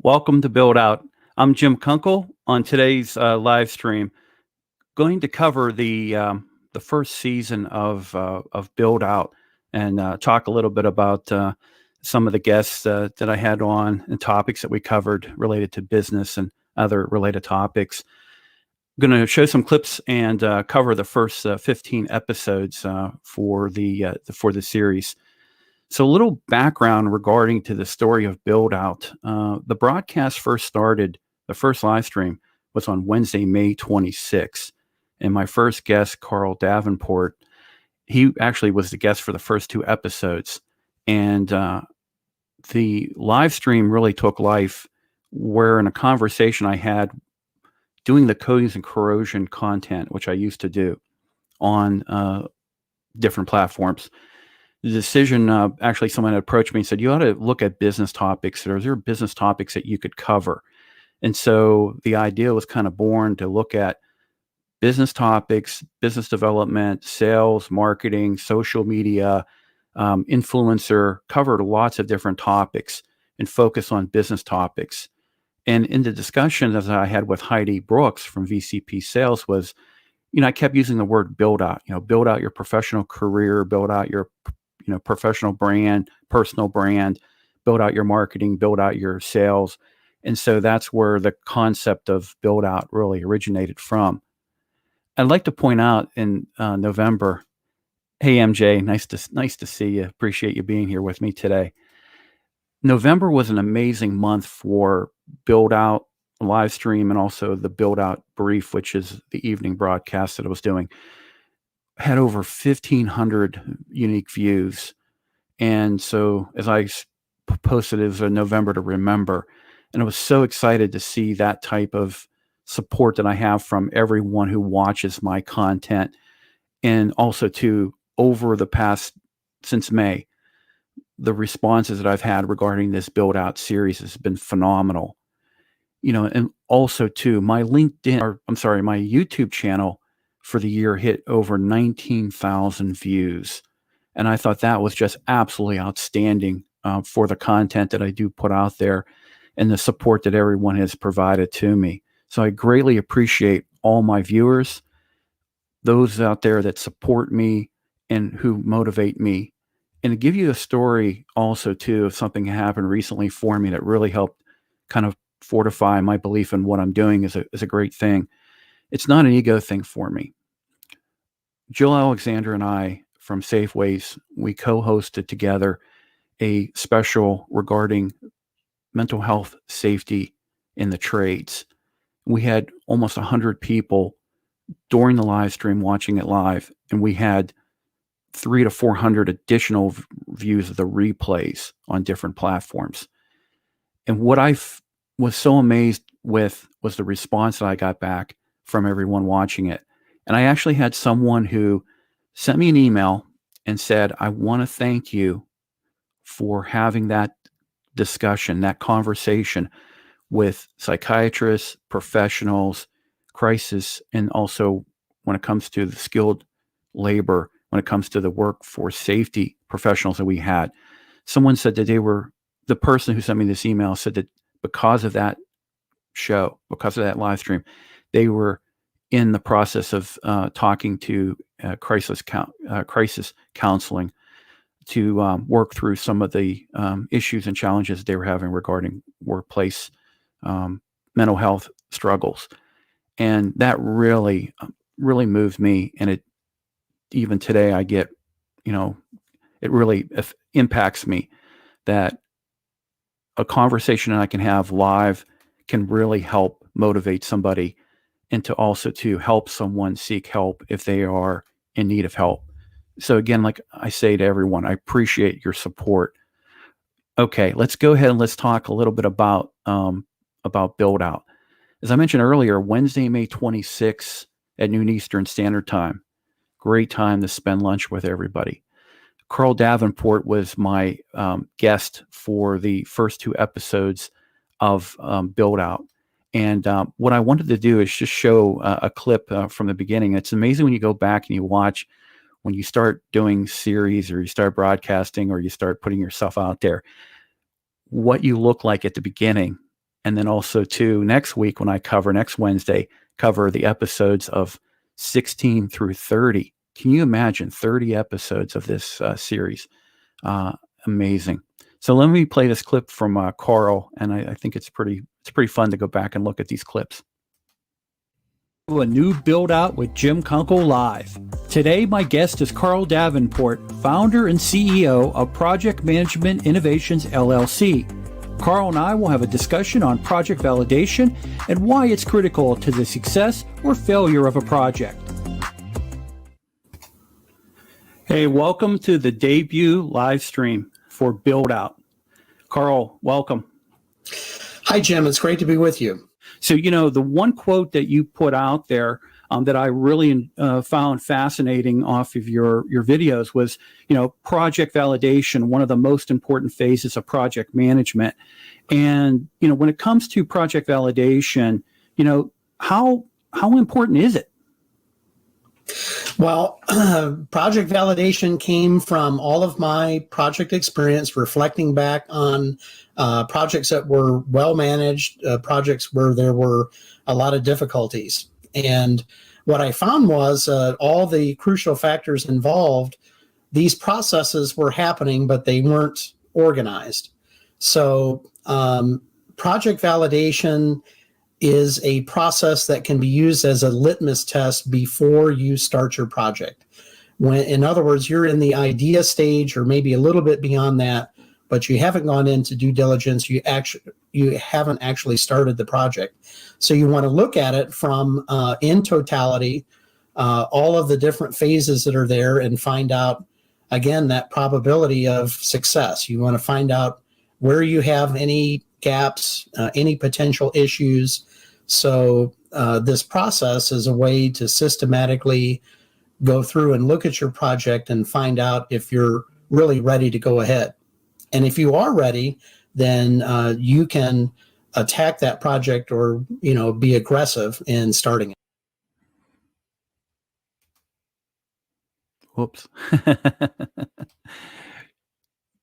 Welcome to Build Out. I'm Jim Kunkle. On today's live stream, going to cover the first season of Build Out and talk a little bit about some of the guests that I had on and topics that we covered related to business and other related topics. I'm going to show some clips and cover the first 15 episodes for the series. So a little background regarding to the story of Build Out. The broadcast first started, the first live stream was on Wednesday, May 26th. And my first guest, Karl Davenport, he actually was the guest for the first two episodes. And the live stream really took life where in a conversation I had doing the coatings and corrosion content, which I used to do on different platforms. The decision, actually someone approached me and said, you ought to look at business topics. Are there business topics that you could cover? And so the idea was kind of born to look at business topics, business development, sales, marketing, social media, influencer, covered lots of different topics and focus on business topics. And in the discussion that I had with Hiedi Brooks from VCP Sales was, I kept using the word build out, build out your professional career, build out your professional brand, personal brand, build out your marketing, build out your sales. And so that's where the concept of build out really originated from. I'd like to point out in November, hey MJ, nice to see you. Appreciate you being here with me today. November was an amazing month for Build Out live stream and also the Build Out brief, which is the evening broadcast that I was doing. Had over 1,500 unique views. And so as I posted, it was a November to remember. And I was so excited to see that type of support that I have from everyone who watches my content. And also too, over the past, since May, the responses that I've had regarding this Build Out series has been phenomenal. And also too, my YouTube channel for the year hit over 19,000 views. And I thought that was just absolutely outstanding for the content that I do put out there and the support that everyone has provided to me. So I greatly appreciate all my viewers, those out there that support me and who motivate me. And to give you a story also too of something that happened recently for me that really helped kind of fortify my belief in what I'm doing is a great thing. It's not an ego thing for me. Jill Alexander and I from Safeways, we co-hosted together a special regarding mental health safety in the trades. We had almost 100 people during the live stream watching it live, and we had 300 to 400 additional views of the replays on different platforms. And what I was so amazed with was the response that I got back from everyone watching it. And I actually had someone who sent me an email and said, I want to thank you for having that discussion, that conversation with psychiatrists, professionals, crisis, and also when it comes to the skilled labor, when it comes to the workforce safety professionals that we had. Someone said that the person who sent me this email said that because of that show, because of that live stream, they were in the process of talking to crisis counseling to work through some of the issues and challenges they were having regarding workplace mental health struggles. And that really, really moved me. And it, even today, I get, it really impacts me that a conversation I can have live can really help motivate somebody and to also to help someone seek help if they are in need of help. So again, like I say to everyone, I appreciate your support. Okay, let's go ahead and let's talk a little bit about Build Out. As I mentioned earlier, Wednesday, May 26th at noon Eastern Standard Time. Great time to spend lunch with everybody. Karl Davenport was my guest for the first two episodes of Build Out. And what I wanted to do is just show a clip from the beginning. It's amazing when you go back and you watch, when you start doing series or you start broadcasting or you start putting yourself out there, what you look like at the beginning And then also too, next week when I next Wednesday, cover the episodes of 16 through 30. Can you imagine 30 episodes of this series? Amazing. So let me play this clip from Karl, and I think it's pretty fun to go back and look at these clips. A new Build Out with Jim Kunkle live. Today, my guest is Karl Davenport, founder and CEO of Project Management Innovations, LLC. Karl and I will have a discussion on project validation and why it's critical to the success or failure of a project. Hey, welcome to the debut live stream for Build Out. Karl, welcome. Hi, Jim. It's great to be with you. So, the one quote that you put out there that I really found fascinating off of your videos was, project validation, one of the most important phases of project management. And, when it comes to project validation, how important is it? Well, project validation came from all of my project experience, reflecting back on projects that were well managed, projects where there were a lot of difficulties. And what I found was all the crucial factors involved, these processes were happening, but they weren't organized. So project validation is a process that can be used as a litmus test before you start your project. In other words, you're in the idea stage or maybe a little bit beyond that, but you haven't gone into due diligence. You haven't actually started the project. So you want to look at it from in totality, all of the different phases that are there, and find out, again, that probability of success. You want to find out where you have any gaps, any potential issues. So this process is a way to systematically go through and look at your project and find out if you're really ready to go ahead. And if you are ready, then you can attack that project or, be aggressive in starting it. Whoops.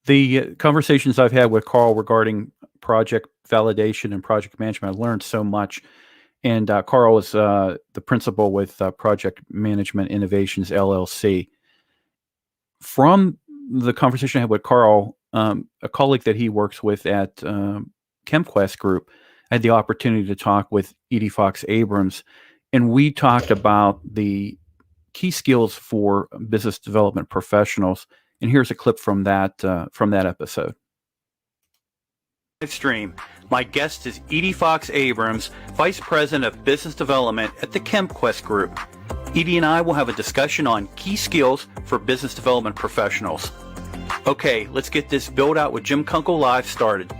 The conversations I've had with Karl regarding project validation and project management, I learned so much. And Karl is the principal with Project Management Innovations, LLC. From the conversation I had with Karl, a colleague that he works with at ChemQuest Group, I had the opportunity to talk with Edye Fox Abrams, and we talked about the key skills for business development professionals. And here's a clip from that episode. Live stream. My guest is Edye Fox Abrams, Vice President of Business Development at the ChemQuest Group. Edye and I will have a discussion on key skills for business development professionals. Okay, let's get this Build Out with Jim Kunkle live started.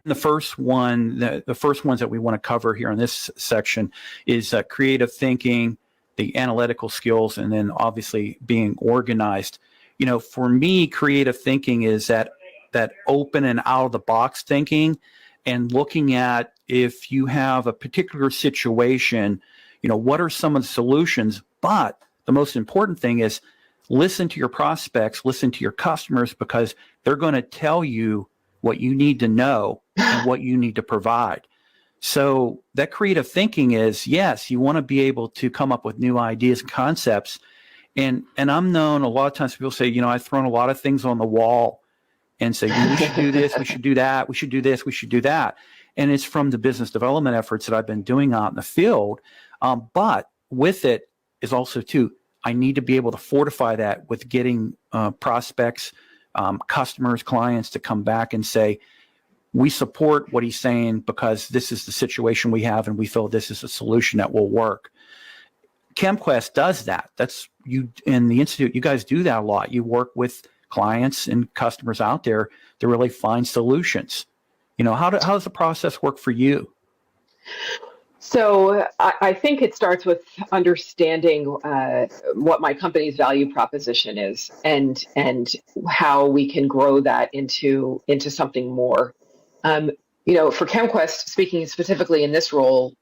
The first ones that we want to cover here in this section is creative thinking, the analytical skills, and then obviously being organized. For me, creative thinking is that open and out of the box thinking, and looking at, if you have a particular situation, what are some of the solutions? But the most important thing is listen to your prospects, listen to your customers, because they're going to tell you what you need to know and what you need to provide. So that creative thinking is, yes, you want to be able to come up with new ideas and concepts. And I'm known a lot of times people say, I've thrown a lot of things on the wall and say, we should do this, we should do that, we should do this, we should do that. And it's from the business development efforts that I've been doing out in the field. But with it is also, too, I need to be able to fortify that with getting prospects, customers, clients to come back and say, we support what he's saying because this is the situation we have and we feel this is a solution that will work. ChemQuest does that. That's you in the Institute. You guys do that a lot. You work with clients and customers out there to really find solutions. How does the process work for you? So I think it starts with understanding what my company's value proposition is and how we can grow that into something more. For ChemQuest, speaking specifically in this role,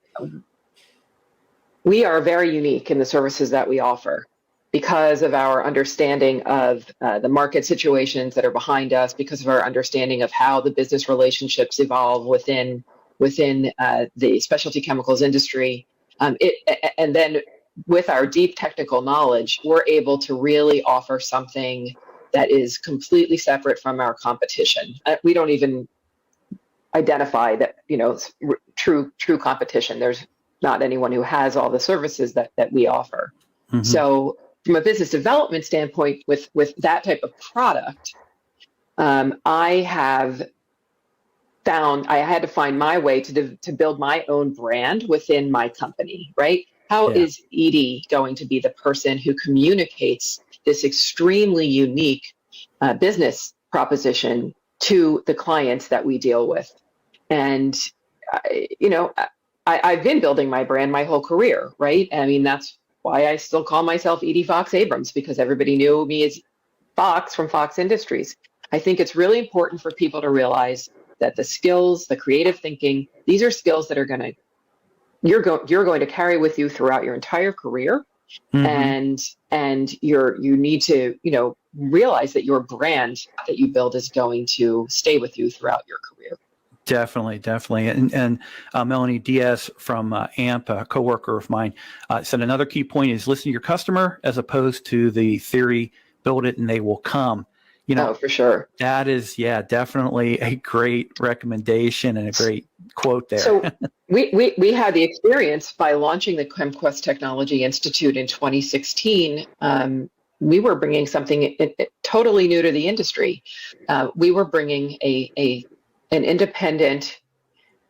we are very unique in the services that we offer. because of our understanding of the market situations that are behind us, because of our understanding of how the business relationships evolve within the specialty chemicals industry, and then with our deep technical knowledge, we're able to really offer something that is completely separate from our competition. We don't even identify that, true competition. There's not anyone who has all the services that we offer. Mm-hmm. So from a business development standpoint, with that type of product, I had to find my way to build my own brand within my company, right? How is Edye going to be the person who communicates this extremely unique business proposition to the clients that we deal with? And, I've been building my brand my whole career, right? I mean, that's why I still call myself Edye Fox Abrams, because everybody knew me as Fox from Fox Industries. I think it's really important for people to realize that the skills, the creative thinking, these are skills that are you're going to carry with you throughout your entire career. Mm-hmm. And you need to, realize that your brand that you build is going to stay with you throughout your career. Definitely. And Melanie Diaz from AMP, a coworker of mine, said another key point is listen to your customer as opposed to the theory, build it and they will come. Oh, for sure. That is, definitely a great recommendation and a great quote there. So we had the experience by launching the ChemQuest Technology Institute in 2016. We were bringing something totally new to the industry. We were bringing an independent,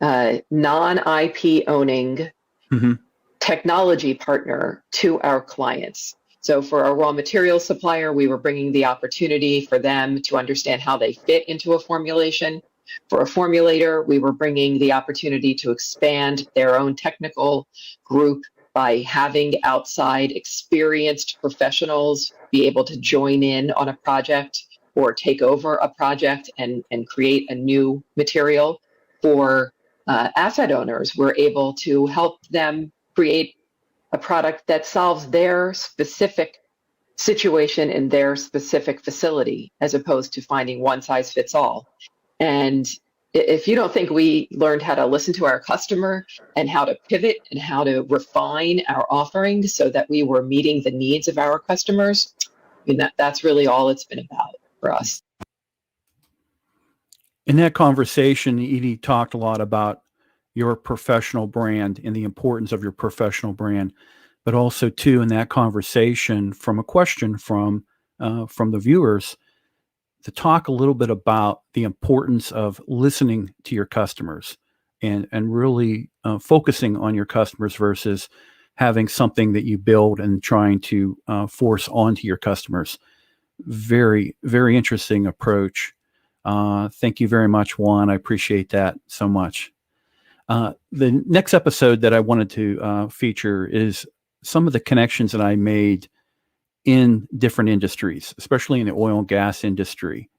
non-IP owning mm-hmm. technology partner to our clients. So for our raw materials supplier, we were bringing the opportunity for them to understand how they fit into a formulation. For a formulator, we were bringing the opportunity to expand their own technical group by having outside experienced professionals be able to join in on a project or take over a project and create a new material. For asset owners, we're able to help them create a product that solves their specific situation in their specific facility, as opposed to finding one size fits all. And if you don't think we learned how to listen to our customer and how to pivot and how to refine our offerings so that we were meeting the needs of our customers, I mean, that's really all it's been about for us. In that conversation, Edye talked a lot about your professional brand and the importance of your professional brand, but also too in that conversation from a question from the viewers to talk a little bit about the importance of listening to your customers and really focusing on your customers versus having something that you build and trying to force onto your customers. Very, very interesting approach. Thank you very much, Juan. I appreciate that so much. The next episode that I wanted to feature is some of the connections that I made in different industries, especially in the oil and gas industry.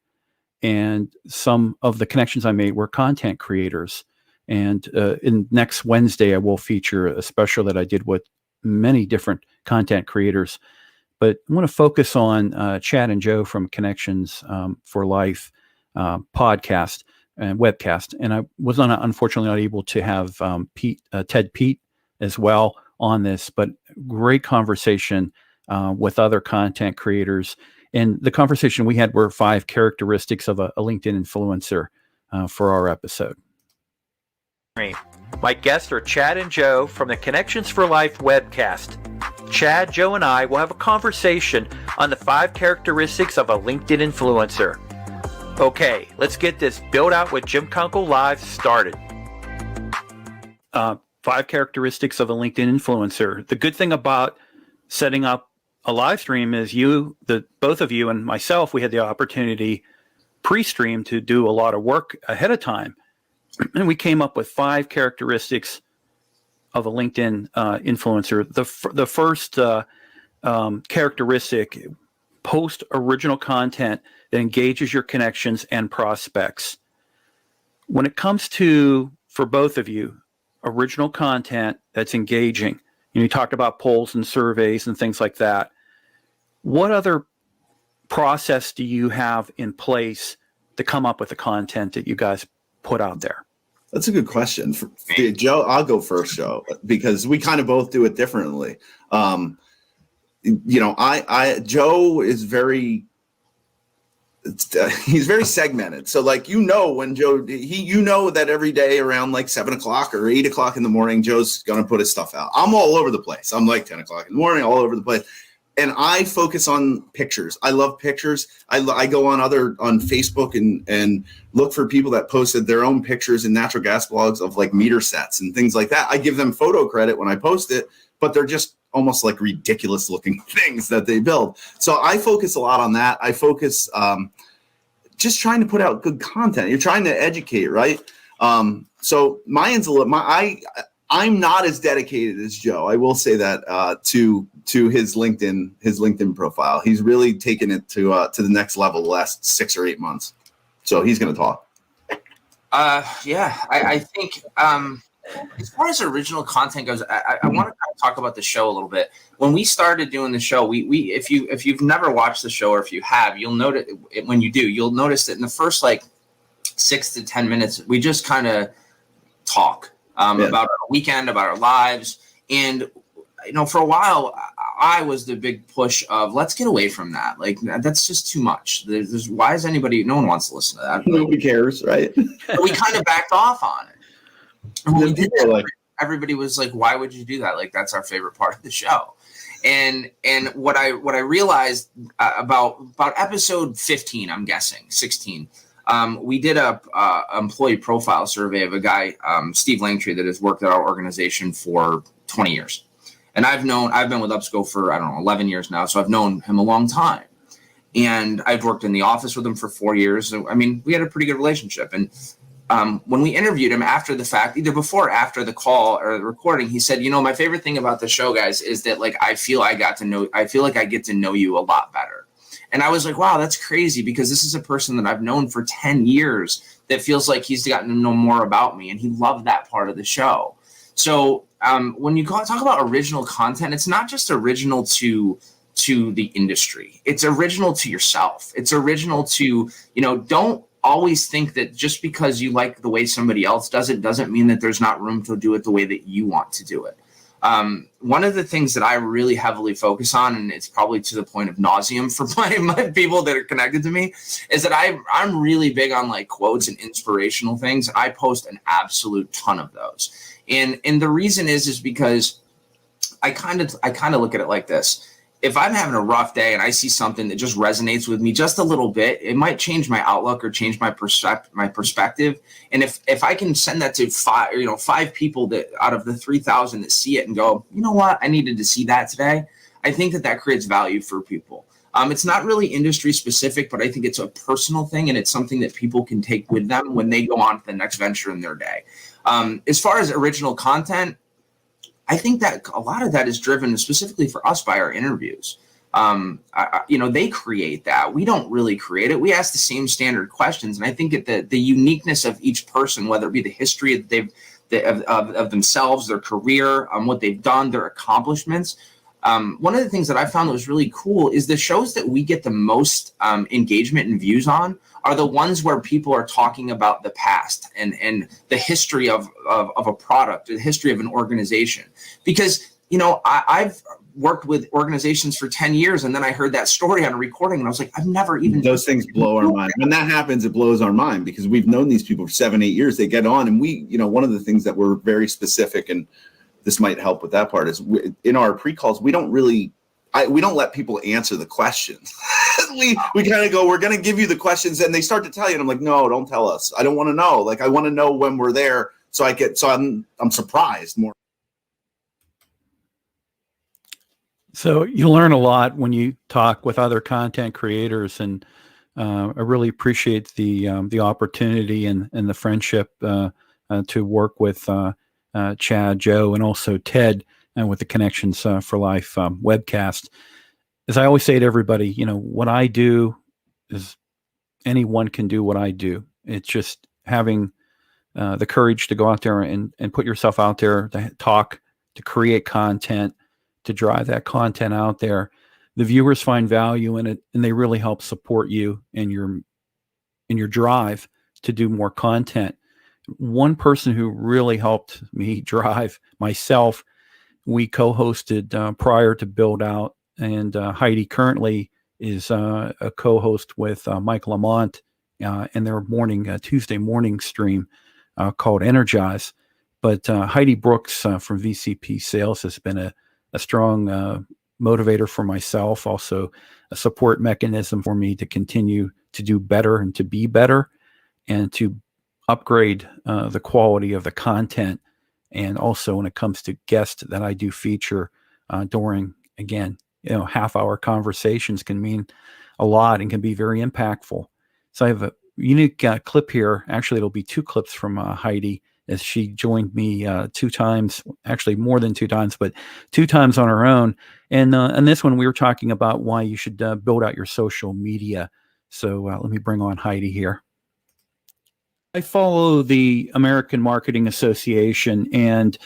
And some of the connections I made were content creators. And in next Wednesday, I will feature a special that I did with many different content creators. But I want to focus on Chad and Joe from Connections for Life podcast and webcast. And I was unfortunately not able to have Ted Pete as well on this, but great conversation with other content creators. And the conversation we had were 5 characteristics of a LinkedIn influencer for our episode. My guests are Chad and Joe from the Connections for Life webcast. Chad, Joe, and I will have a conversation on the 5 characteristics of a LinkedIn influencer. Okay, let's get this Build Out with Jim Kunkle Live started. 5 characteristics of a LinkedIn influencer. The good thing about setting up a live stream is both of you and myself, we had the opportunity pre-stream to do a lot of work ahead of time. And we came up with 5 characteristics of a LinkedIn influencer. The first characteristic, post original content that engages your connections and prospects. When it comes to, for both of you, original content that's engaging, you talked about polls and surveys and things like that. What other process do you have in place to come up with the content that you guys put out there? That's a good question. Joe, I'll go first, Joe, because we kind of both do it differently. Joe is he's very segmented. So like, when Joe, that every day around like 7:00 or 8:00 in the morning, Joe's going to put his stuff out. I'm all over the place. I'm like 10:00 in the morning, all over the place. And I focus on pictures. I love pictures. I go on Facebook and look for people that posted their own pictures in natural gas blogs of like meter sets and things like that. I give them photo credit when I post it, but they're just almost like ridiculous looking things that they build. So I focus a lot on that. I focus just trying to put out good content. You're trying to educate, right? So I'm not as dedicated as Joe. I will say that to his LinkedIn profile. He's really taken it to the next level the last 6 or 8 months. So he's going to talk. I think as far as original content goes, I want to talk about the show a little bit. When we started doing the show, we if you've never watched the show, or if you have, you'll notice you'll notice that in the first like 6 to 10 minutes, we just kind of talk about our weekend, about our lives. And, for a while, I was the big push of let's get away from that. Like, that's just too much. Why is no one wants to listen to that. Nobody cares, right? But we kind of backed off on it. And when we did that, everybody was like, why would you do that? Like, that's our favorite part of the show. And what I realized about episode 15, I'm guessing 16, we did a employee profile survey of a guy, Steve Langtree, that has worked at our organization for 20 years. And I've been with UpSco for, 11 years now. So I've known him a long time. And I've worked in the office with him for 4 years. So, we had a pretty good relationship. And when we interviewed him after the fact, either before or after the call or the recording, he said, my favorite thing about the show, guys, is that like, I feel like I get to know you a lot better. And I was like, wow, that's crazy, because this is a person that I've known for 10 years that feels like he's gotten to know more about me. And he loved that part of the show. So when you talk about original content, it's not just original to the industry. It's original to yourself. It's original to, don't always think that just because you like the way somebody else does it doesn't mean that there's not room to do it the way that you want to do it. One of the things that I really heavily focus on, and it's probably to the point of nauseum for my people that are connected to me, is that I'm really big on like quotes and inspirational things. I post an absolute ton of those. And the reason is because I kind of look at it like this. If I'm having a rough day and I see something that just resonates with me just a little bit, it might change my outlook or change my perspective. And if I can send that to five people that out of the 3,000 that see it and go, you know what, I needed to see that today, I think that creates value for people. It's not really industry specific, but I think it's a personal thing, and it's something that people can take with them when they go on to the next venture in their day. As far as original content, I think that a lot of that is driven specifically for us by our interviews. They create that. We don't really create it. We ask the same standard questions. And I think that the uniqueness of each person, whether it be the history that of themselves, their career, what they've done, their accomplishments. One of the things that I found that was really cool is the shows that we get the most engagement and views on are the ones where people are talking about the past and the history of a product, or the history of an organization. Because, I've worked with organizations for 10 years, and then I heard that story on a recording, and I was like, I've never even... Those things blow our mind. When that happens, it blows our mind, because we've known these people for 7-8 years. They get on, and we, one of the things that we're very specific, and this might help with that part, is in our pre-calls, we don't let people answer the questions. we kind of go, we're going to give you the questions, and they start to tell you, and I'm like, no, don't tell us. I don't want to know. Like, I want to know when we're there, so I'm surprised more. So you learn a lot when you talk with other content creators, and I really appreciate the opportunity and the friendship to work with Chad, Joe, and also Ted, and with the Connections for Life webcast. As I always say to everybody, what I do is anyone can do what I do. It's just having the courage to go out there and put yourself out there, to talk, to create content, to drive that content out there. the viewers find value in it, and they really help support you in your drive to do more content. One person who really helped me drive myself, we co-hosted prior to Build Out, and Hiedi currently is a co-host with Mike LaMont in their Tuesday morning stream called Energize. But Hiedi Brooks from VCP Sales has been a strong motivator for myself, also a support mechanism for me to continue to do better and to be better and to upgrade the quality of the content. And also when it comes to guests that I do feature during, again, half-hour conversations can mean a lot and can be very impactful. So I have a unique clip here. Actually, it'll be 2 clips from Hiedi, as she joined me 2 times, actually more than 2 times, but 2 times on her own. And this one, we were talking about why you should build out your social media. So let me bring on Hiedi here. I follow the American Marketing Association, and,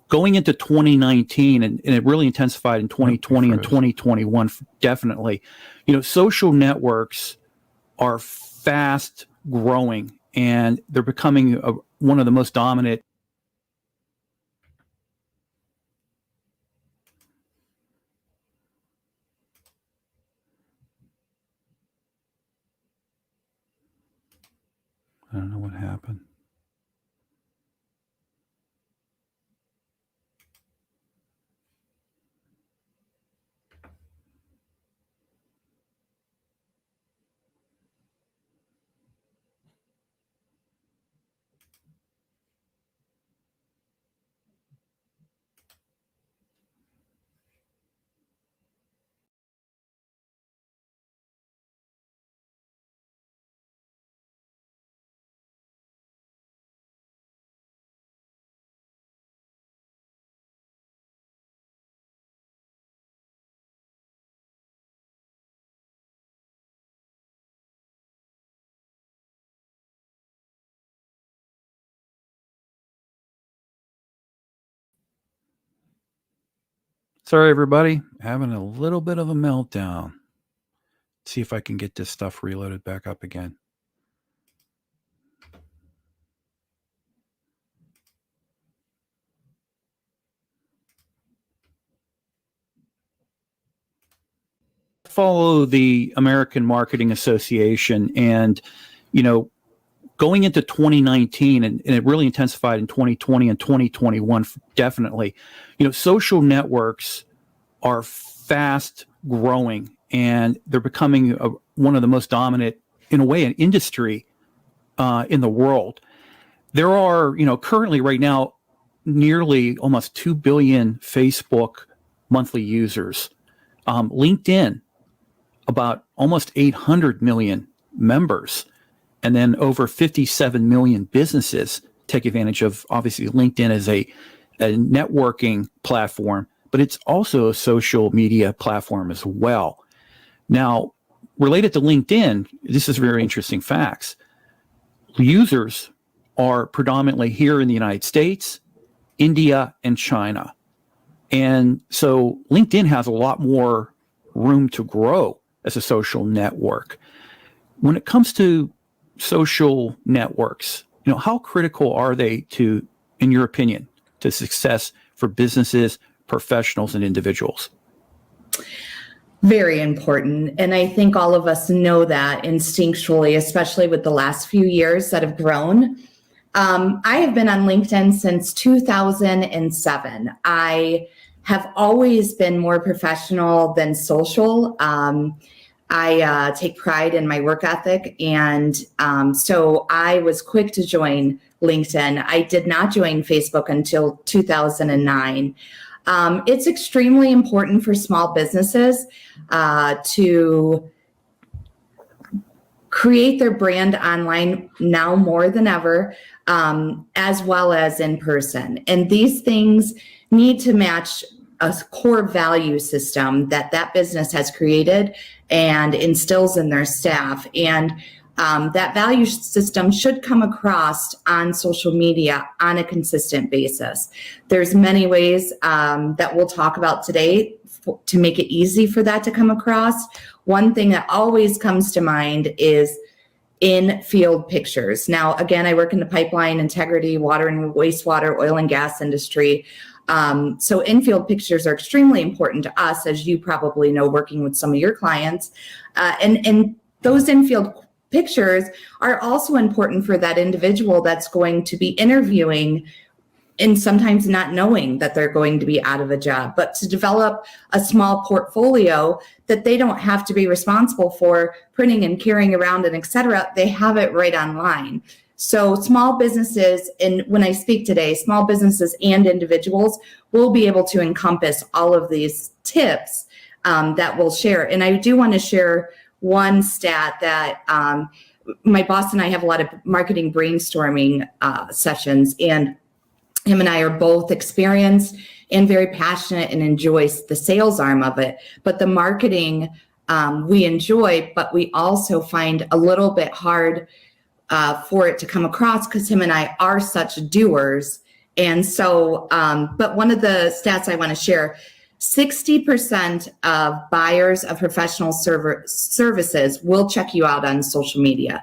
going into 2019, and it really intensified in 2020 and 2021, definitely, social networks are fast growing, and they're becoming one of the most dominant. I don't know what happened. Sorry, everybody. Having a little bit of a meltdown. See if I can get this stuff reloaded back up again. Follow the American Marketing Association, and, going into 2019, and it really intensified in 2020 and 2021, definitely, social networks are fast growing, and they're becoming one of the most dominant, in a way, an industry in the world. There are, currently right now, nearly almost 2 billion Facebook monthly users. LinkedIn, about almost 800 million members, and then over 57 million businesses take advantage of, obviously, LinkedIn as a networking platform, but it's also a social media platform as well. Now, related to LinkedIn, this is very interesting facts. Users are predominantly here in the United States, India, and China. And so LinkedIn has a lot more room to grow as a social network. When it comes to social networks, how critical are they to, in your opinion, to success for businesses, professionals, and individuals? Very important. And I think all of us know that instinctually, especially with the last few years that have grown. I have been on LinkedIn since 2007. I have always been more professional than social. I take pride in my work ethic. And so I was quick to join LinkedIn. I did not join Facebook until 2009. It's extremely important for small businesses to create their brand online now more than ever, as well as in person. And these things need to match a core value system that business has created and instills in their staff. And that value system should come across on social media on a consistent basis. There's many ways that we'll talk about today to make it easy for that to come across, one thing that always comes to mind is in-field pictures. Now, again, I work in the pipeline, integrity, water and wastewater, oil and gas industry. So in-field pictures are extremely important to us, as you probably know, working with some of your clients. And those in-field pictures are also important for that individual that's going to be interviewing and sometimes not knowing that they're going to be out of a job, but to develop a small portfolio that they don't have to be responsible for printing and carrying around and et cetera. They have it right online. So small businesses, and when I speak today, small businesses and individuals will be able to encompass all of these tips that we'll share. And I do want to share one stat that my boss and I have a lot of marketing brainstorming sessions, and him and I are both experienced and very passionate and enjoy the sales arm of it. But the marketing we enjoy, but we also find a little bit hard for it to come across because him and I are such doers. And so, but one of the stats I want to share, 60% of buyers of professional services will check you out on social media.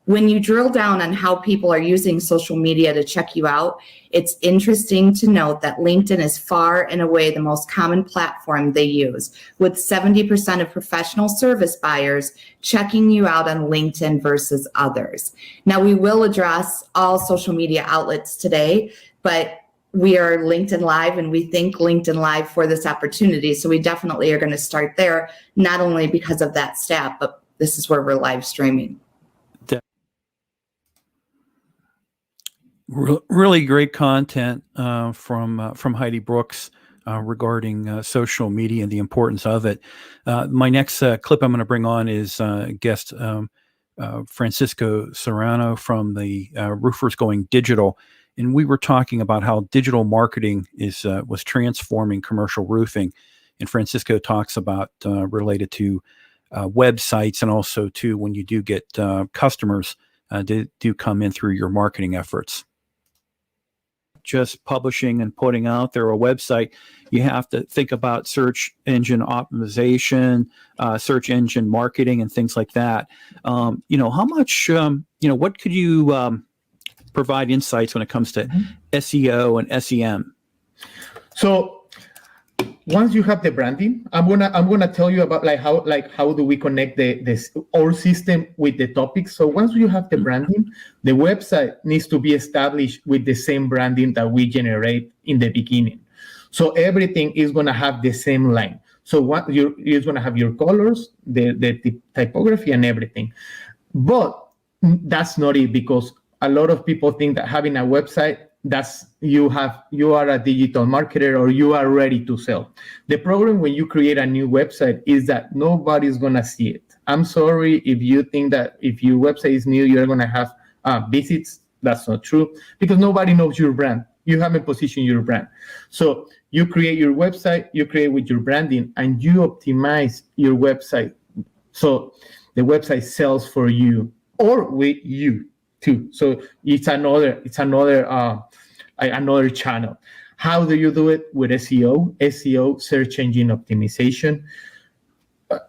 When you drill down on how people are using social media to check you out, it's interesting to note that LinkedIn is far and away the most common platform they use, with 70% of professional service buyers checking you out on LinkedIn versus others. Now, we will address all social media outlets today, but we are LinkedIn Live, and we thank LinkedIn Live for this opportunity. So we definitely are going to start there, not only because of that stat, but this is where we're live streaming. Really great content from Hiedi Brooks regarding social media and the importance of it. My next clip I'm going to bring on is guest Francisco Serrano from the Roofers Going Digital, and we were talking about how digital marketing was transforming commercial roofing. And Francisco talks about related to websites, and also to when you do get customers do come in through your marketing efforts. Just publishing and putting out there a website, you have to think about search engine optimization, search engine marketing, and things like that. How much, what could you provide insights when it comes to SEO and SEM? So once you have the branding, I'm gonna tell you about how do we connect our system with the topics. So once you have the branding, the website needs to be established with the same branding that we generate in the beginning. So everything is gonna have the same line. So what you're gonna have your colors, the typography, and everything. But that's not it, because a lot of people think that having a website, you are a digital marketer or you are ready to sell. The problem when you create a new website is that nobody's gonna see it. I'm sorry if you think that if your website is new, you're gonna have visits. That's not true, because nobody knows your brand. You haven't positioned your brand. So you create your website, you create with your branding, and you optimize your website so the website sells for you or with you too. So it's another channel. How do you do it? With SEO, search engine optimization.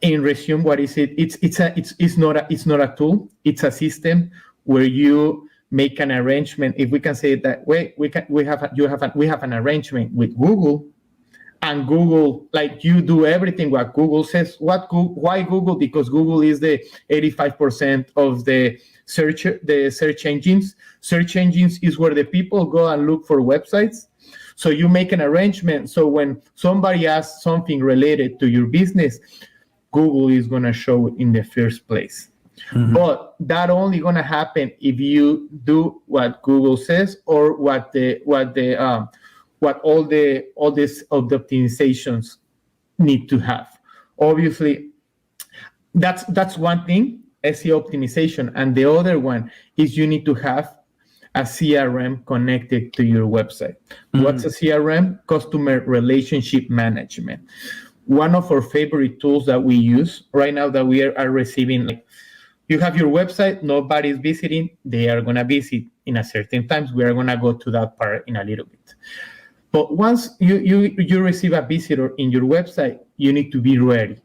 In resume, what is it? It's not a tool. It's a system where you make an arrangement. If we can say it that way, we have an arrangement with Google, and Google, like, you do everything what Google says. Why Google? Because Google is the 85% of the search engines. Search engines is where the people go and look for websites. So you make an arrangement. So when somebody asks something related to your business, Google is going to show it in the first place. Mm-hmm. But that only going to happen if you do what Google says, or what all the optimizations need to have. Obviously, that's one thing, SEO optimization, and the other one is you need to have a CRM connected to your website. Mm-hmm. What's a CRM? Customer Relationship Management. One of our favorite tools that we use right now that we are receiving, like, you have your website, nobody's visiting, they are going to visit in a certain times. We are going to go to that part in a little bit. But once you receive a visitor in your website, you need to be ready.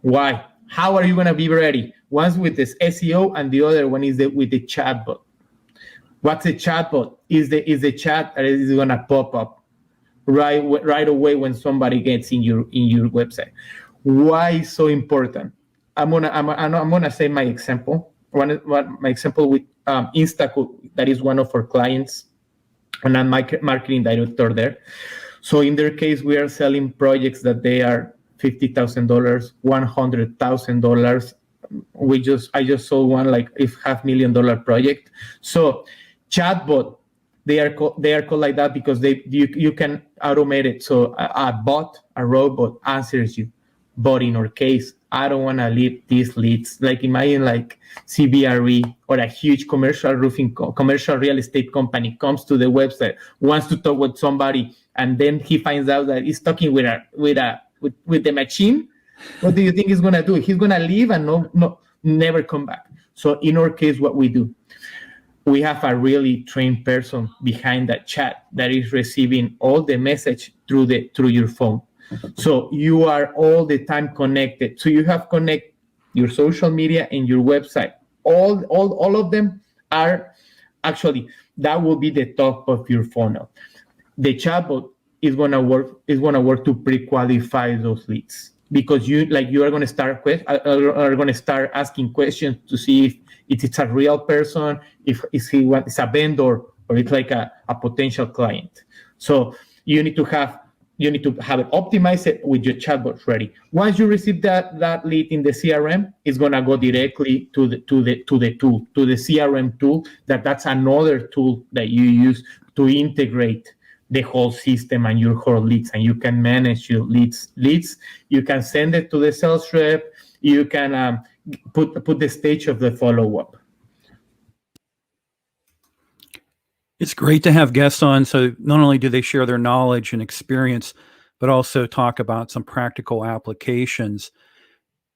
Why? How are you going to be ready? One's with this SEO, and the other one is with the chatbot. What's a chatbot? Is the chat that is going to pop up right away when somebody gets in your website. Why is so important? I'm gonna say my example. My example with Instaco, that is one of our clients, and I'm marketing director there. So in their case, we are selling projects that they are $50,000, $100,000. I just sold one like $500,000 project. So chatbot, they are called like that because you can automate it. So a robot answers you. But in our case, I don't want to lead these leads. Like imagine like CBRE or a huge commercial real estate company comes to the website, wants to talk with somebody, and then he finds out that he's talking with the machine. What do you think he's gonna do? He's gonna leave and never come back. So in our case, what we do, we have a really trained person behind that chat that is receiving all the message through your phone. So you are all the time connected. So you have connect your social media and your website. All of them are actually, that will be the top of your funnel. The chatbot is gonna work to pre-qualify those leads, because you are gonna start asking questions to see if it's a real person, if it's a vendor, or it's like a potential client. So you need to have it optimized with your chatbot ready. Once you receive that lead in the CRM, it's gonna go directly to the CRM tool. That's another tool that you use to integrate the whole system and your whole leads, and you can manage your leads. You can send it to the sales rep. You can put the stage of the follow-up. It's great to have guests on. So not only do they share their knowledge and experience, but also talk about some practical applications.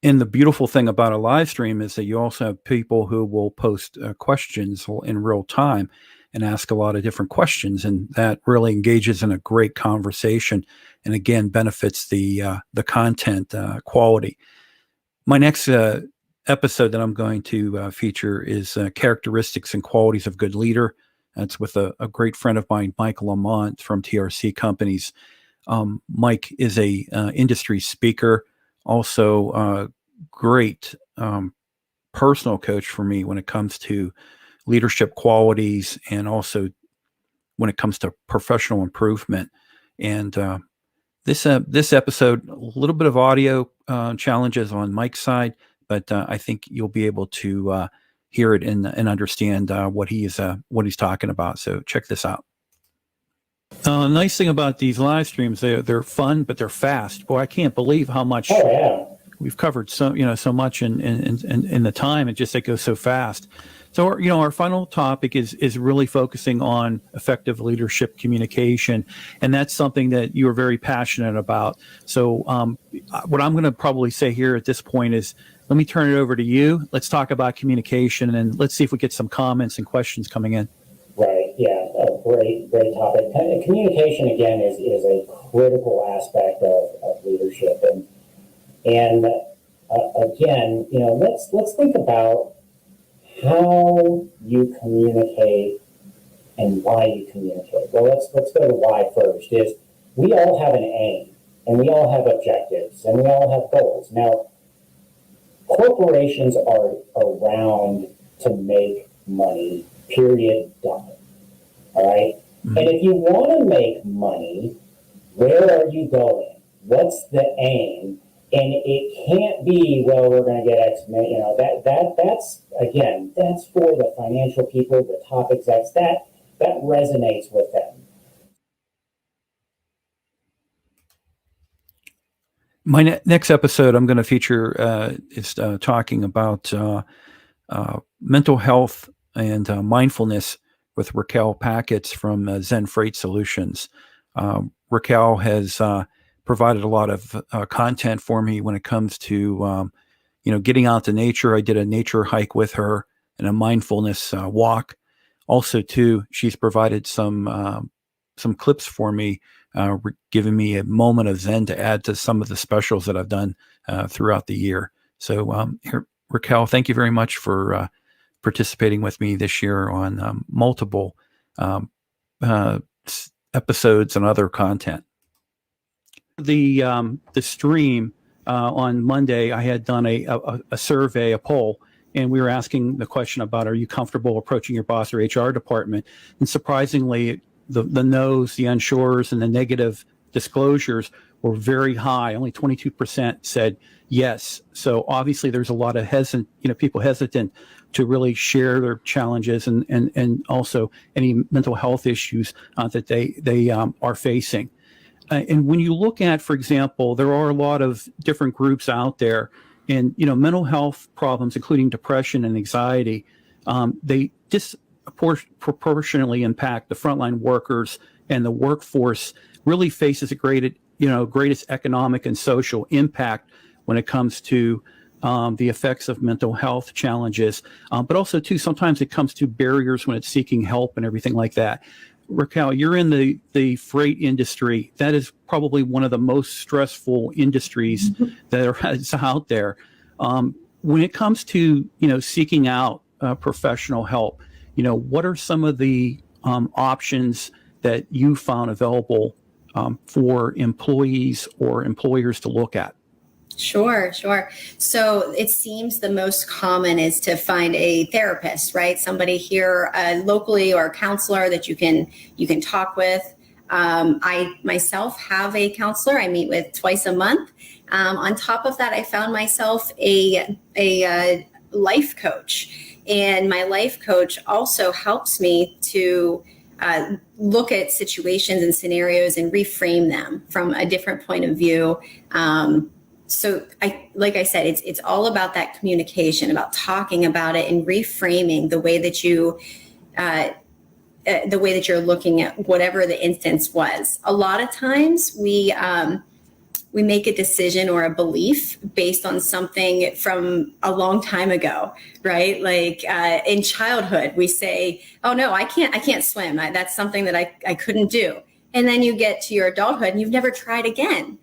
And the beautiful thing about a live stream is that you also have people who will post questions in real time and ask a lot of different questions. And that really engages in a great conversation, and again, benefits the content quality. My next episode that I'm going to feature is characteristics and qualities of good leader. That's with a great friend of mine, Mike LaMont from TRC Companies. Mike is a industry speaker, also a great personal coach for me when it comes to leadership qualities, and also when it comes to professional improvement. And this episode, a little bit of audio challenges on Mike's side, but I think you'll be able to hear it and understand what he's talking about. So check this out. Nice thing about these live streams, they're fun, but they're fast. Boy, I can't believe how much we've covered. So much in the time. It goes so fast. So our final topic is really focusing on effective leadership communication, and that's something that you are very passionate about. So what I'm going to probably say here at this point is, let me turn it over to you. Let's talk about communication, and let's see if we get some comments and questions coming in. Right. Yeah. Great topic. Communication again is a critical aspect of leadership, and again, let's think about how you communicate and why you communicate. Well, let's go to why first. Is we all have an aim, and we all have objectives, and we all have goals. Now, corporations are around to make money, period, done. All right? Mm-hmm. And if you want to make money, where are you going? What's the aim? And it can't be, well, we're going to get X, that's for the financial people, the top execs, that resonates with them. My next episode I'm going to feature is talking about mental health and mindfulness with Raquelle Pakutz from Zen Freight Solutions. Raquelle has provided a lot of content for me when it comes to getting out to nature. I did a nature hike with her and a mindfulness walk. Also, too, she's provided some some clips for me, giving me a moment of zen to add to some of the specials that I've done throughout the year. So here, Raquelle, thank you very much for participating with me this year on multiple episodes and other content. The stream on Monday, I had done a survey, a poll, and we were asking the question about, are you comfortable approaching your boss or HR department? And surprisingly, the no's, the unsures, and the negative disclosures were very high. Only 22% said yes. So obviously there's a lot of people hesitant to really share their challenges and also any mental health issues that they are facing. And when you look at, for example, there are a lot of different groups out there, and mental health problems, including depression and anxiety, they disproportionately impact the frontline workers, and the workforce really faces the greatest economic and social impact when it comes to the effects of mental health challenges, but also too sometimes it comes to barriers when it's seeking help and everything like that. Raquelle, you're in the freight industry. That is probably one of the most stressful industries that is out there. When it comes to seeking out professional help, what are some of the options that you found available for employees or employers to look at? Sure. So it seems the most common is to find a therapist, right? Somebody here locally, or a counselor that you can talk with. I myself have a counselor I meet with twice a month. On top of that, I found myself a life coach, and my life coach also helps me to look at situations and scenarios and reframe them from a different point of view. So like I said, it's all about that communication, about talking about it and reframing the way that you're looking at whatever the instance was. A lot of times we make a decision or a belief based on something from a long time ago, right? Like in childhood, we say, "Oh no, I can't swim. That's something that I couldn't do." And then you get to your adulthood and you've never tried again.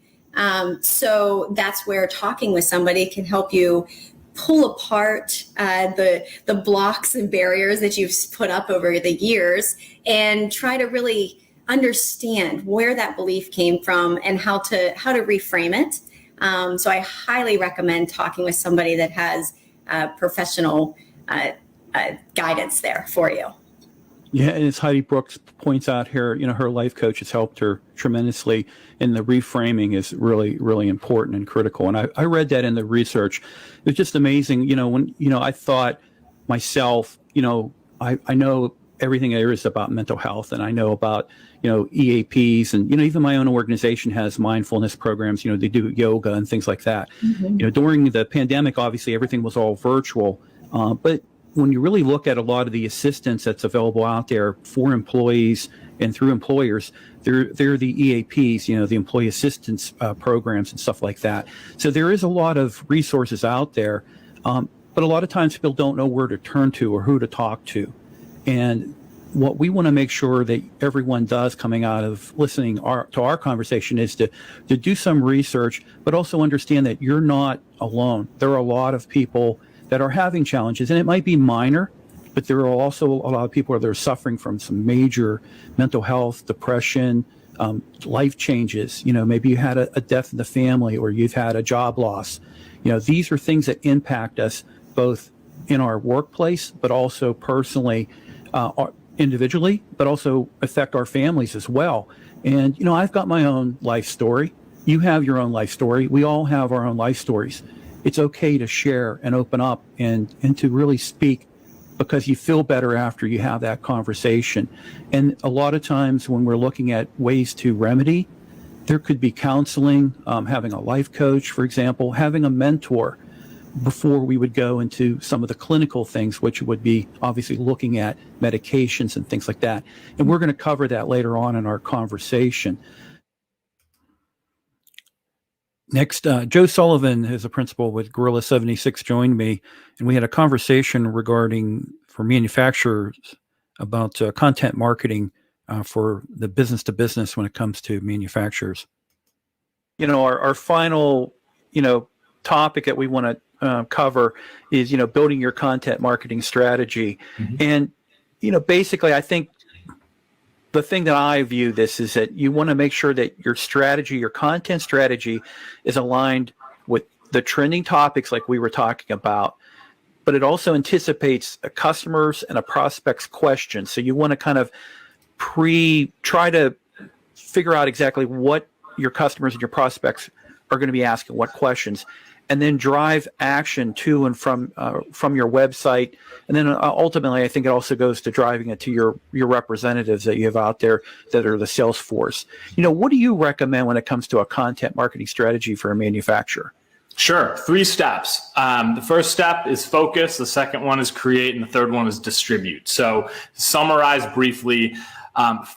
So that's where talking with somebody can help you pull apart the blocks and barriers that you've put up over the years, and try to really understand where that belief came from and how to reframe it. So I highly recommend talking with somebody that has professional guidance there for you. Yeah, and as Hiedi Brooks points out here, her life coach has helped her tremendously, and the reframing is really, really important and critical. And I read that in the research. It's just amazing, when, I thought myself, I know everything there is about mental health, and I know about, EAPs, and, even my own organization has mindfulness programs, they do yoga and things like that. Mm-hmm. During the pandemic, obviously everything was all virtual, but when you really look at a lot of the assistance that's available out there for employees and through employers, they're the EAPs, the employee assistance programs and stuff like that. So there is a lot of resources out there, but a lot of times people don't know where to turn to or who to talk to. And what we want to make sure that everyone does coming out of listening to our conversation is to do some research, but also understand that you're not alone. There are a lot of people that are having challenges, and it might be minor, but there are also a lot of people that are suffering from some major mental health, depression, life changes. Maybe you had a death in the family, or you've had a job loss. These are things that impact us both in our workplace, but also personally, individually, but also affect our families as well. And, I've got my own life story. You have your own life story. We all have our own life stories. It's okay to share and open up and to really speak, because you feel better after you have that conversation. And a lot of times when we're looking at ways to remedy, there could be counseling, having a life coach, for example, having a mentor before we would go into some of the clinical things, which would be obviously looking at medications and things like that. And we're going to cover that later on in our conversation. Next, Joe Sullivan, who's a principal with Gorilla 76, joined me, and we had a conversation regarding, for manufacturers, about content marketing for the business to business when it comes to manufacturers. Our final, topic that we want to cover is, building your content marketing strategy. And, basically, I think the thing that I view this is that you want to make sure that your strategy, your content strategy, is aligned with the trending topics like we were talking about, but it also anticipates a customer's and a prospect's questions. So you want to kind of try to figure out exactly what your customers and your prospects are going to be asking, what questions, and then drive action to and from your website. And then ultimately, I think it also goes to driving it to your representatives that you have out there that are the sales force. What do you recommend when it comes to a content marketing strategy for a manufacturer? Sure. 3 steps. The first step is focus. The second one is create. And the third one is distribute. So to summarize briefly,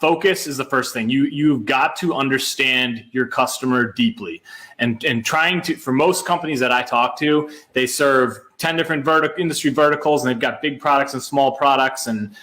focus is the first thing. You've got to understand your customer deeply, and trying to, for most companies that I talk to, they serve 10 different industry verticals, and they've got big products and small products, and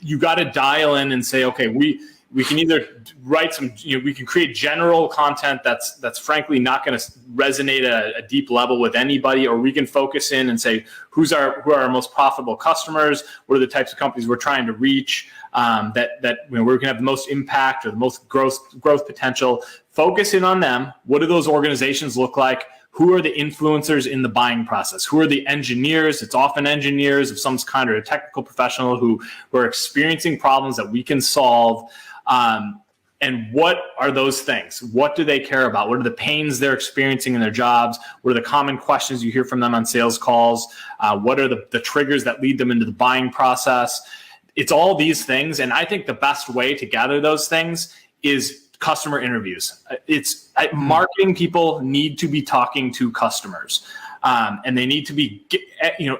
you got to dial in and say, okay, we can either write some, we can create general content that's frankly not going to resonate at a deep level with anybody, or we can focus in and say who are our most profitable customers, what are the types of companies we're trying to reach, that we're going to have the most impact or the most growth potential. Focus in on them. What do those organizations look like? Who are the influencers in the buying process? Who are the engineers? It's often engineers of some kind, or a technical professional who are experiencing problems that we can solve. And what are those things? What do they care about? What are the pains they're experiencing in their jobs? What are the common questions you hear from them on sales calls? What are the triggers that lead them into the buying process? It's all these things. And I think the best way to gather those things is customer interviews. Marketing people need to be talking to customers. And they need to be,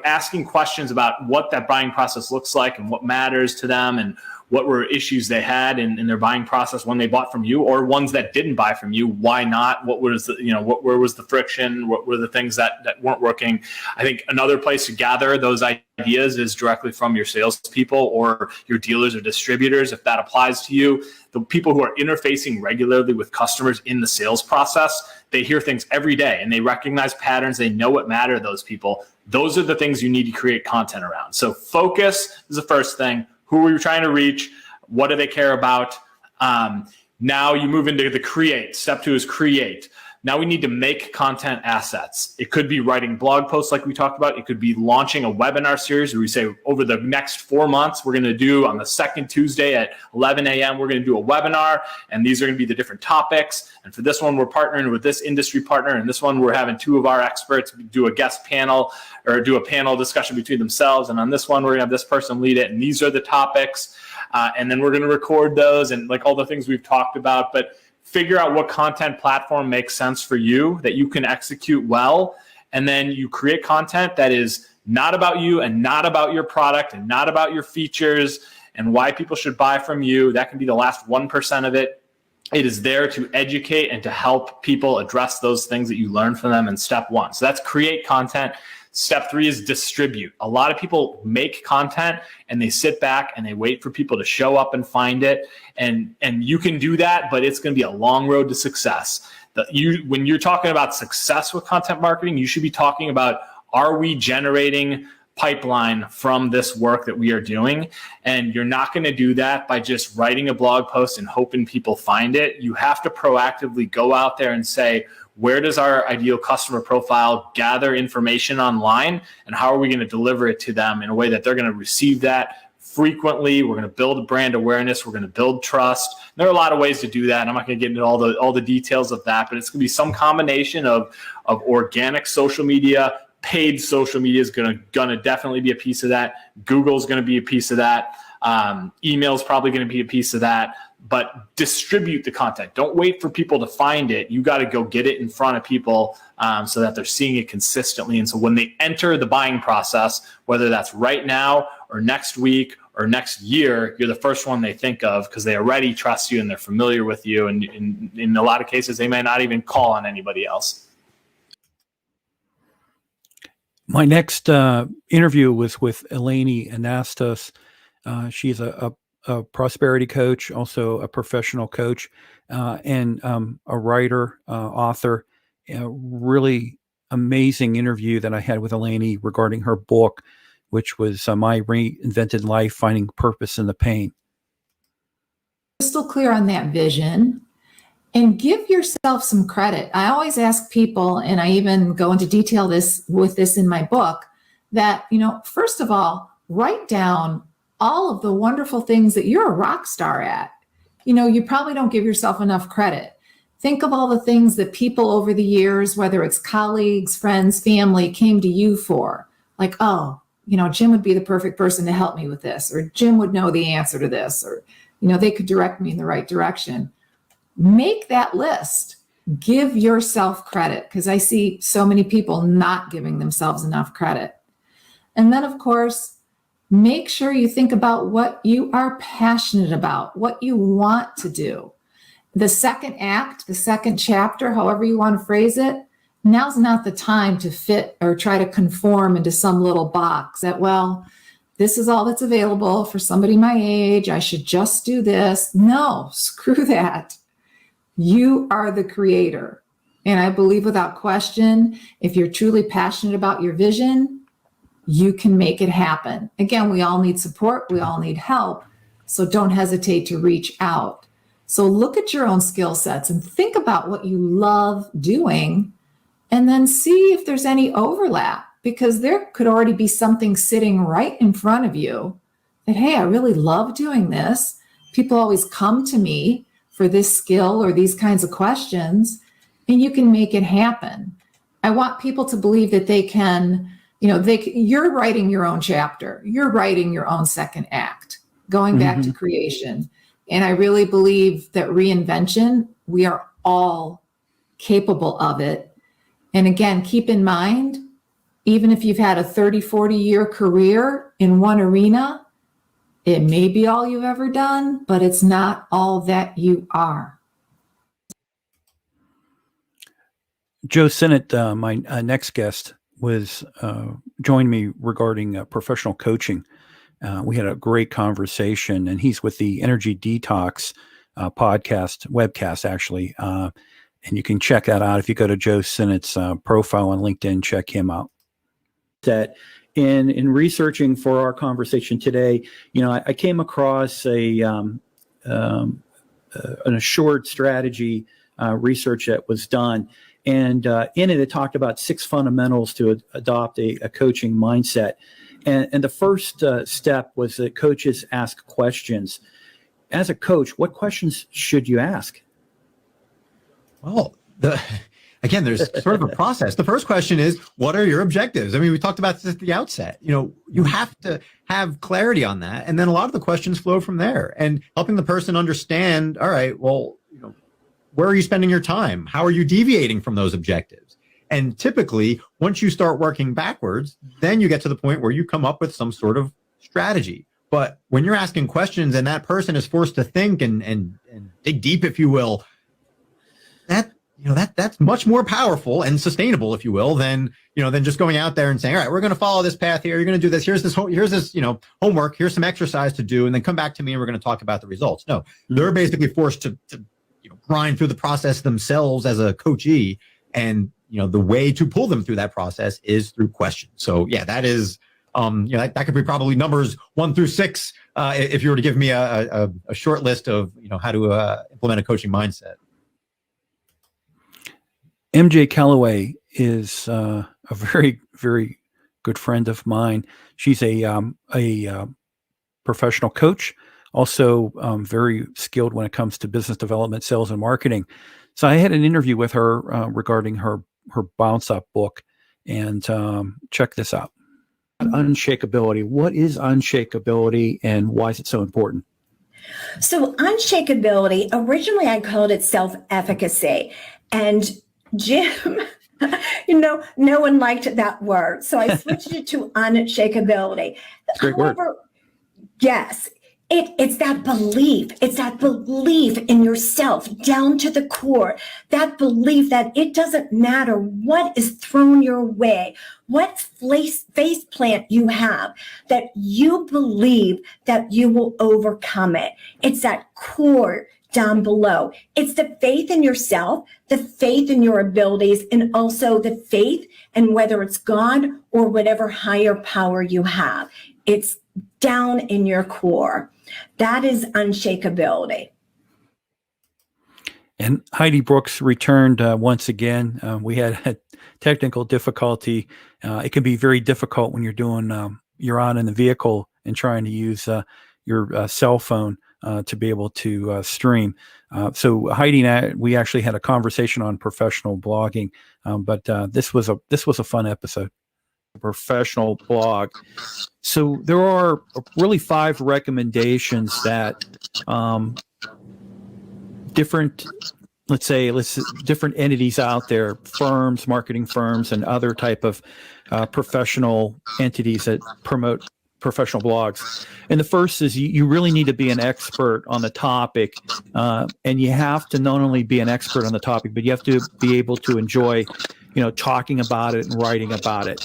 asking questions about what that buying process looks like and what matters to them, and what were issues they had in their buying process when they bought from you, or ones that didn't buy from you. Why not? What was where was the friction? What were the things that weren't working? I think another place to gather those ideas is directly from your salespeople or your dealers or distributors, if that applies to you. The people who are interfacing regularly with customers in the sales process, they hear things every day and they recognize patterns. They know what matter to those people. Those are the things you need to create content around. So focus is the first thing. Who are you trying to reach? What do they care about? Now you move into the create. Step 2 is create. Now we need to make content assets. It could be writing blog posts like we talked about. It could be launching a webinar series where we say over the next 4 months, we're going to do on the second Tuesday at 11 a.m., we're going to do a webinar, and these are going to be the different topics. And for this one, we're partnering with this industry partner. And this one, we're having 2 of our experts do a guest panel or do a panel discussion between themselves. And on this one, we're going to have this person lead it. And these are the topics. And then we're going to record those and like all the things we've talked about. But figure out what content platform makes sense for you that you can execute well. And then you create content that is not about you and not about your product and not about your features and why people should buy from you. That can be the last 1% of it. It is there to educate and to help people address those things that you learn from them in step 1. So that's create content. Step 3 is distribute. A lot of people make content and they sit back and they wait for people to show up and find it. And you can do that, but it's going to be a long road to success. When you're talking about success with content marketing, you should be talking about, are we generating pipeline from this work that we are doing? And you're not going to do that by just writing a blog post and hoping people find it. You have to proactively go out there and say, where does our ideal customer profile gather information online, and how are we going to deliver it to them in a way that they're going to receive that frequently? We're going to build brand awareness. We're going to build trust. There are a lot of ways to do that. I'm not going to get into all the details of that, but it's going to be some combination of organic social media. Paid social media is going to definitely be a piece of that. Google's going to be a piece of that. Email is probably going to be a piece of that. But distribute the content. Don't wait for people to find it. You got to go get it in front of people so that they're seeing it consistently. And so when they enter the buying process, whether that's right now or next week or next year, you're the first one they think of because they already trust you and they're familiar with you. And in a lot of cases, they may not even call on anybody else. My next interview was with Eleni Anastos. She's a a prosperity coach, also a professional coach, and a writer, author. Really amazing interview that I had with Eleni regarding her book, which was My Reinvented Life, Finding Purpose in the Pain. Crystal clear on that vision and give yourself some credit. I always ask people, and I even go into detail with this in my book, that, first of all, write down all of the wonderful things that you're a rock star at. You probably don't give yourself enough credit. Think of all the things that people over the years, whether it's colleagues, friends, family, came to you for. Like, oh, Jim would be the perfect person to help me with this, or Jim would know the answer to this, or, they could direct me in the right direction. Make that list. Give yourself credit, because I see so many people not giving themselves enough credit. And then, of course, make sure you think about what you are passionate about, what you want to do. The second act, the second chapter, however you want to phrase it, now's not the time to fit or try to conform into some little box that, well, this is all that's available for somebody my age. I should just do this. No, screw that. You are the creator. And I believe without question, if you're truly passionate about your vision, you can make it happen. Again, we all need support. We all need help. So don't hesitate to reach out. So look at your own skill sets and think about what you love doing, and then see if there's any overlap, because there could already be something sitting right in front of you that, hey, I really love doing this. People always come to me for this skill or these kinds of questions, and you can make it happen. I want people to believe that they can, you're writing your own chapter. You're writing your own second act, going back to creation. And I really believe that reinvention, we are all capable of it. And again, keep in mind, even if you've had a 30, 40-year career in one arena, it may be all you've ever done, but it's not all that you are. Joe Sinnott, my next guest, joined me regarding professional coaching. We had a great conversation, and he's with the Energy Detox podcast, Webcast, actually. And you can check that out if you go to Joe Sinnott's profile on LinkedIn. Check him out. That in researching for our conversation today, I came across an assured strategy research that was done. And in it talked about 6 fundamentals to adopt a coaching mindset. And the first step was that coaches ask questions. As a coach, what questions should you ask? Well, again, there's sort of a process. The first question is, what are your objectives? I mean, we talked about this at the outset. You have to have clarity on that. And then a lot of the questions flow from there, and helping the person understand, all right, well, where are you spending your time? How are you deviating from those objectives? And typically, once you start working backwards, then you get to the point where you come up with some sort of strategy. But when you're asking questions and that person is forced to think and dig deep, if you will, that's much more powerful and sustainable, if you will, than just going out there and saying, all right, we're going to follow this path here. You're going to do this. Here's this homework. Here's some exercise to do, and then come back to me and we're going to talk about the results. No, they're basically forced to grind through the process themselves as a coachee, and the way to pull them through that process is through questions. So yeah, that is that could be probably numbers 1 through 6 if you were to give me a short list of how to implement a coaching mindset. MJ Callaway is a very, very good friend of mine. She's a professional coach, also very skilled when it comes to business development, sales, and marketing. So I had an interview with her regarding her Bounce Up book, and check this out. Unshakability. What is unshakability, and why is it so important? So unshakability, originally I called it self-efficacy, and Jim, no one liked that word. So I switched it to unshakability. Great word. Yes, It's that belief. It's that belief in yourself down to the core. That belief that it doesn't matter what is thrown your way, what face plant you have, that you believe that you will overcome it. It's that core down below. It's the faith in yourself, the faith in your abilities, and also the faith in whether it's God or whatever higher power you have. It's down in your core. That is unshakability. And Hiedi Brooks returned once again. We had a technical difficulty. It can be very difficult when you're on in the vehicle and trying to use your cell phone to be able to stream. So Hiedi and I, we actually had a conversation on professional blogging, but this was a fun episode. Professional blog. So there are really 5 recommendations that different entities out there, firms, marketing firms, and other type of professional entities that promote professional blogs. And the first is you really need to be an expert on the topic, and you have to not only be an expert on the topic, but you have to be able to enjoy, talking about it and writing about it.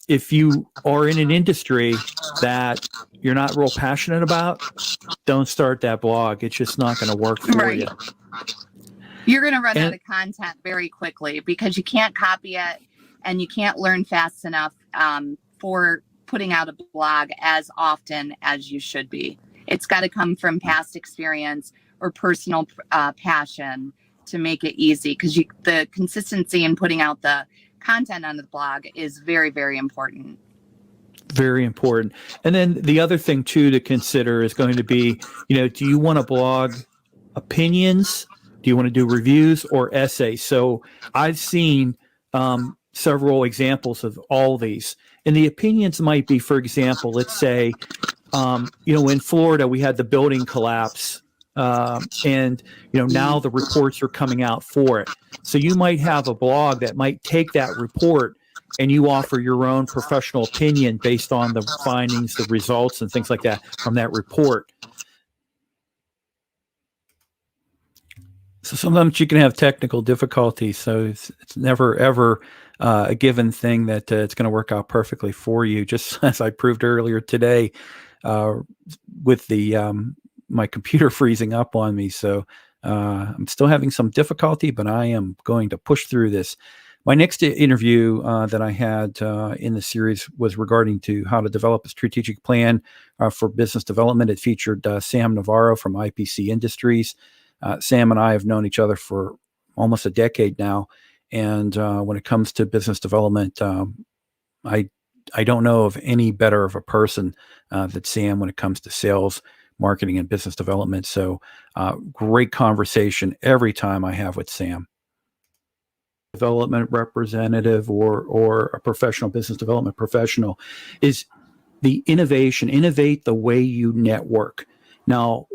If you are in an industry that you're not real passionate about, don't start that blog. It's just not going to work for you. You're going to run out of content very quickly because you can't copy it and you can't learn fast enough for putting out a blog as often as you should be. It's got to come from past experience or personal passion to make it easy, because the consistency in putting out the content on the blog is very, very important. Very important. And then the other thing too to consider is going to be, do you want to blog opinions? Do you want to do reviews or essays? So I've seen several examples of all these. And the opinions might be, for example, let's say, in Florida, we had the building collapse. And now the reports are coming out for it. So you might have a blog that might take that report and you offer your own professional opinion based on the findings, the results, and things like that from that report. So sometimes you can have technical difficulties. So it's never, ever a given thing that it's going to work out perfectly for you. Just as I proved earlier today with the my computer freezing up on me. So I'm still having some difficulty, but I am going to push through this. My next interview that I had in the series was regarding to how to develop a strategic plan for business development. It featured Sam Navarro from IPC Industries. Sam and I have known each other for almost a decade now. And when it comes to business development, I don't know of any better of a person than Sam when it comes to sales, marketing, and business development. So great conversation every time I have with Sam. Development representative or a professional business development professional is the innovate the way you network. Now,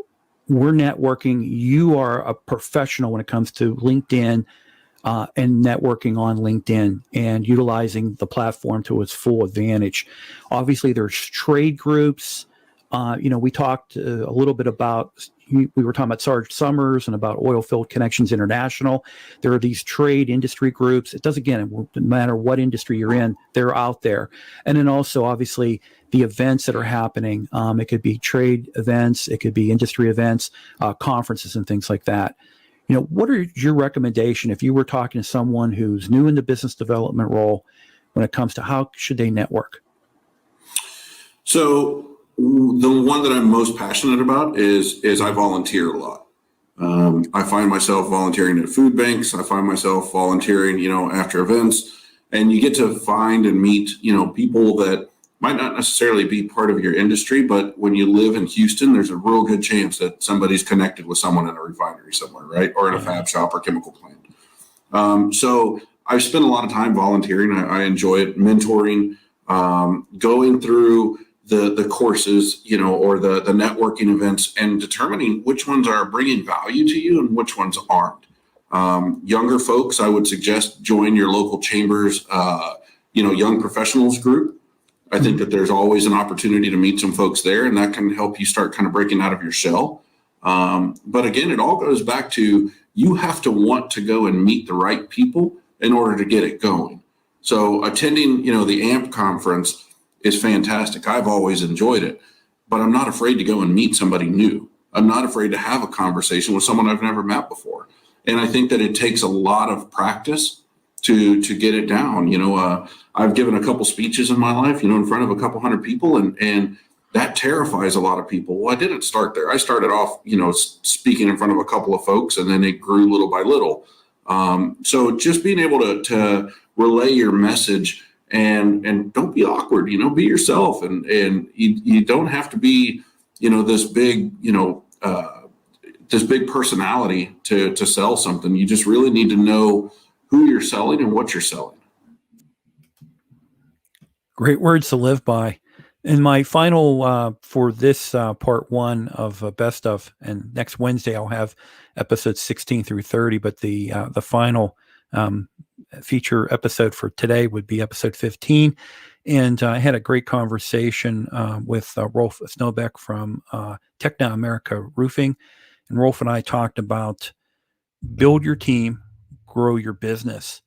we're networking. You are a professional when it comes to LinkedIn and networking on LinkedIn and utilizing the platform to its full advantage. Obviously, there's trade groups. We talked a little bit about, we were talking about Sarge Summers and about Oilfield Connections International. There are these trade industry groups. It doesn't matter what industry you're in, they're out there. And then also, obviously, the events that are happening. It could be trade events, it could be industry events, conferences and things like that. What are your recommendation if you were talking to someone who's new in the business development role when it comes to how should they network? So the one that I'm most passionate about is I volunteer a lot. I find myself volunteering at food banks. I find myself volunteering, after events, and you get to find and meet, people that might not necessarily be part of your industry, but when you live in Houston, there's a real good chance that somebody's connected with someone in a refinery somewhere, right? Or in a fab shop or chemical plant. So I've spent a lot of time volunteering. I enjoy it, mentoring, going through the courses, or the networking events and determining which ones are bringing value to you and which ones aren't. Younger folks, I would suggest join your local chambers, young professionals group. I think that there's always an opportunity to meet some folks there, and that can help you start kind of breaking out of your shell. But again, it all goes back to you have to want to go and meet the right people in order to get it going. So attending, the AMP conference is fantastic. I've always enjoyed it, but I'm not afraid to go and meet somebody new. I'm not afraid to have a conversation with someone I've never met before. And I think that it takes a lot of practice to get it down. I've given a couple speeches in my life, in front of a couple hundred people, and that terrifies a lot of people. Well, I didn't start there. I started off, speaking in front of a couple of folks, and then it grew little by little. So just being able to relay your message and don't be awkward, be yourself. And you don't have to be, this big, this big personality to sell something. You just really need to know who you're selling and what you're selling. Great words to live by. And my final for this part one of Best Of, and next Wednesday I'll have episodes 16 through 30, but the final feature episode for today would be episode 15. And I had a great conversation with Rolf Snobeck from Techno America Roofing. And Rolf and I talked about build your team, grow your business.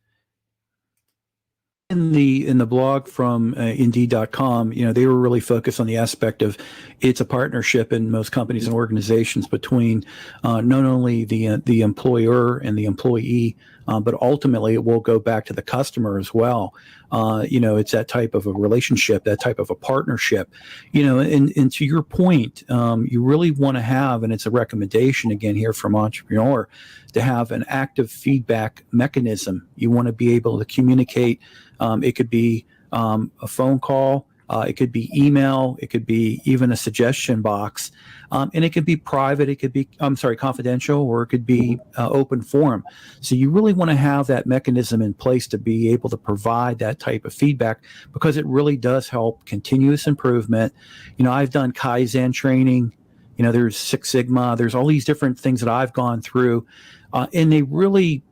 In the blog from Indeed.com, they were really focused on the aspect of it's a partnership in most companies and organizations between not only the employer and the employee, but ultimately it will go back to the customer as well. It's that type of a relationship, that type of a partnership, and to your point, you really want to have, and it's a recommendation again here from Entrepreneur, to have an active feedback mechanism. You want to be able to communicate. It could be a phone call. It could be email. It could be even a suggestion box. And it could be private. It could be, confidential, or it could be open forum. So you really want to have that mechanism in place to be able to provide that type of feedback, because it really does help continuous improvement. I've done Kaizen training. There's Six Sigma. There's all these different things that I've gone through. And they really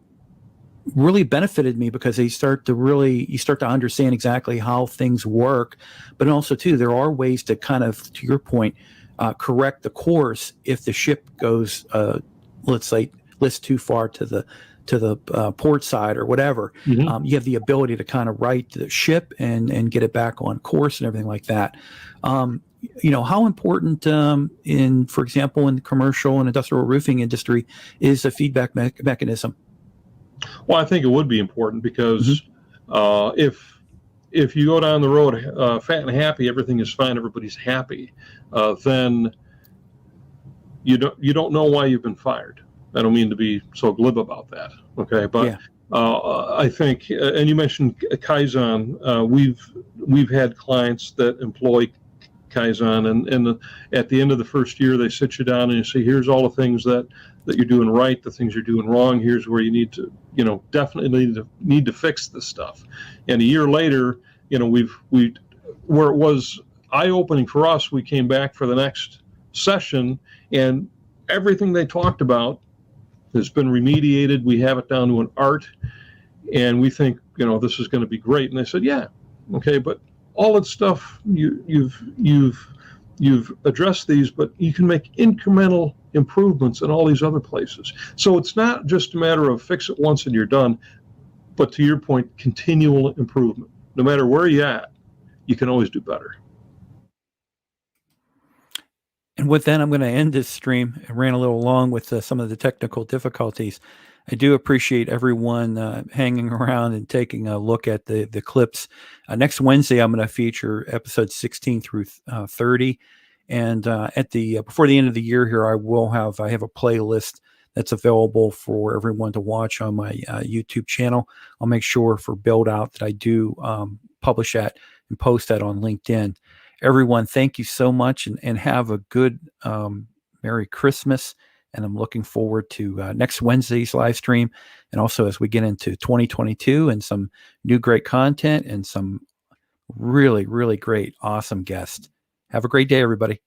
benefited me, because you start to understand exactly how things work. But also too, there are ways to kind of, to your point, correct the course if the ship goes, let's say, too far to the port side or whatever. Mm-hmm. You have the ability to kind of right the ship and get it back on course and everything like that. How important for example, in the commercial and industrial roofing industry is a feedback mechanism? Well, I think it would be important, because if you go down the road fat and happy, everything is fine, everybody's happy, then you don't know why you've been fired. I don't mean to be so glib about that, okay? But yeah. I think, and you mentioned Kaizen. We've had clients that employ Kaizen, and at the end of the first year, they sit you down and you say, here's all the things that you're doing right, the things you're doing wrong. Here's where you need to, definitely need to fix this stuff. And a year later, where it was eye-opening for us, we came back for the next session, and everything they talked about has been remediated. We have it down to an art, and we think, this is going to be great. And they said, yeah, okay, but all that stuff you've addressed these, but you can make incremental improvements in all these other places. So it's not just a matter of fix it once and you're done, but to your point, continual improvement. No matter where you're at, you can always do better. And with that, I'm going to end this stream. I ran a little long with some of the technical difficulties. I do appreciate everyone hanging around and taking a look at the clips. Next Wednesday, I'm going to feature episodes 16 through 30. And before the end of the year here, I have a playlist that's available for everyone to watch on my YouTube channel. I'll make sure for Build Out that I do publish that and post that on LinkedIn. Everyone, thank you so much, and have a good Merry Christmas. And I'm looking forward to next Wednesday's live stream, and also as we get into 2022 and some new great content and some really, really great, awesome guests. Have a great day, everybody.